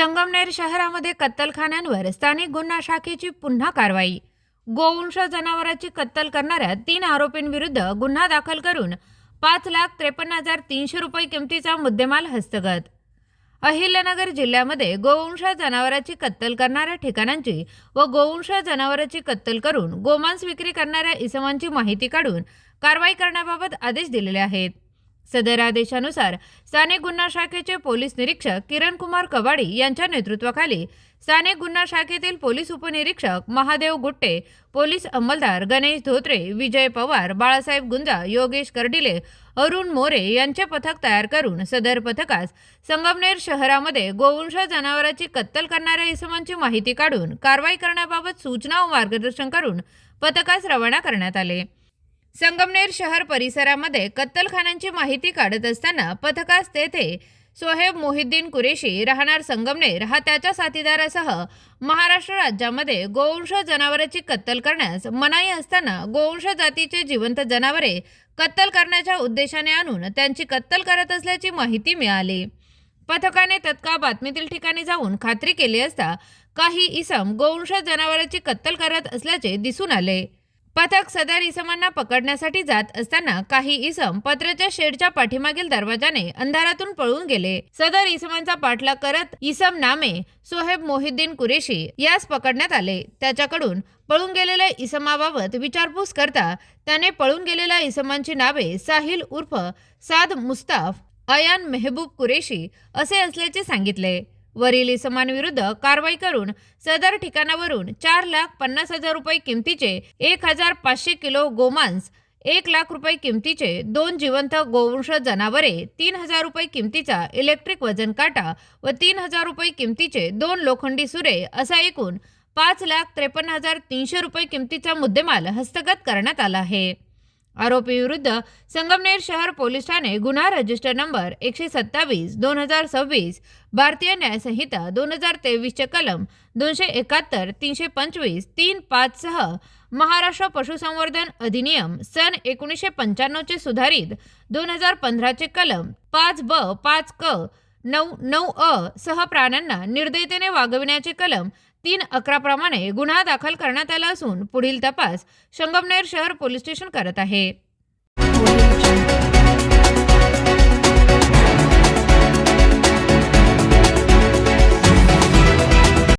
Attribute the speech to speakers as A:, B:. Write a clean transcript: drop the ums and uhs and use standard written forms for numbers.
A: संगमनेर शहरामध्ये कत्तलखान्यांवर स्थानिक गुन्हा शाखेची पुन्हा कारवाई। गोवंश जनावरांची कत्तल करणाऱ्या 3 आरोपींविरुद्ध गुन्हा दाखल करून 5,53,300 रुपये किमतीचा मुद्देमाल हस्तगत। अहिल्यानगर जिल्ह्यामध्ये गोवंश जनावरांची कत्तल करणाऱ्या ठिकाणांची व गोवंश जनावरांची कत्तल करून गोमांस विक्री करणाऱ्या इसमांची माहिती काढून कारवाई करण्याबाबत आदेश दिलेले आहेत। सदर आदेशानुसार स्थानिक गुन्हा शाखेचे पोलीस निरीक्षक किरण कुमार कबाडी यांच्या नेतृत्वाखाली स्थानिक गुन्हा शाखेतील पोलीस उपनिरीक्षक महादेव गुट्टे, पोलीस अंमलदार गणेश धोत्रे, विजय पवार, बाळासाहेब गुंजा, योगेश कर्डिले, अरुण मोरे यांचे पथक तयार करून सदर पथकास संगमनेर शहरामध्ये गोवंश जनावरांची कत्तल करणाऱ्या इसमांची माहिती काढून कारवाई करण्याबाबत सूचना व मार्गदर्शन करून पथकास रवाना करण्यात आले। संगमनेर शहर परिसरामध्ये कत्तलखान्यांची माहिती काढत असताना पथकास तेथे सोहेब मोहिद्दीन कुरेशी राहणार संगमनेर हा त्याच्या साथीदारासह महाराष्ट्र राज्यामध्ये गोवंश जनावरांची कत्तल करण्यास मनाई असताना गोवंश जातीचे जिवंत जनावरे कत्तल करण्याच्या उद्देशाने आणून त्यांची कत्तल करत असल्याची माहिती मिळाली। पथकाने तत्काळ बातमीतील ठिकाणी जाऊन खात्री केली असता काही इसम गोवंश जनावरांची कत्तल करत असल्याचे दिसून आले। पथक सदर इसमांना पकडण्यासाठी जात असताना काही इसम पत्र्याच्या शेडच्या पाठीमागील दरवाजाने अंधारातून पळून गेले। सदर इसमांचा पाठलाग करत इसम नामे सोहेब मोहिद्दीन कुरेशी यास पकडण्यात आले। त्याच्याकडून पळून गेलेल्या इसमाबाबत विचारपूस करता त्याने पळून गेलेल्या इसमांची नावे साहिल उर्फ साद मुस्ताफ, अयान मेहबूब कुरेशी असे असल्याचे सांगितले। वरील इसमांविरुद्ध कारवाई करून सदर ठिकाणावरून 4,50,000 रुपये किमतीचे 1,500 किलो गोमांस, 1,00,000 रुपये किमतीचे 2 जिवंत गोवंश जनावरे, 3,000 रुपये किमतीचा इलेक्ट्रिक वजन काटा व 3,000 रुपये किमतीचे 2 लोखंडी सुरे असा एकूण 5,53,300 रुपये किमतीचा मुद्देमाल हस्तगत करण्यात आला आहे। आरोपी विरुद्ध संगमनेर शहर पोलीस ठाणे गुन्हा रजिस्टर नंबर 127/2026, भारतीय न्याय संहिता 2023 चे कलम 271, 325, 3.5 सह महाराष्ट्र पशुसंवर्धन अधिनियम सन 1995 चे सुधारित 2015 चे कलम 5B, 5K, 9(9)अ सह प्राण्यांना निर्दयतेने वागविण्याचे कलम 311 प्रमाणे गुन्हा दाखल करण्यात आला असून पुढील तपास संगमनेर शहर पोलीस स्टेशन करत आहे।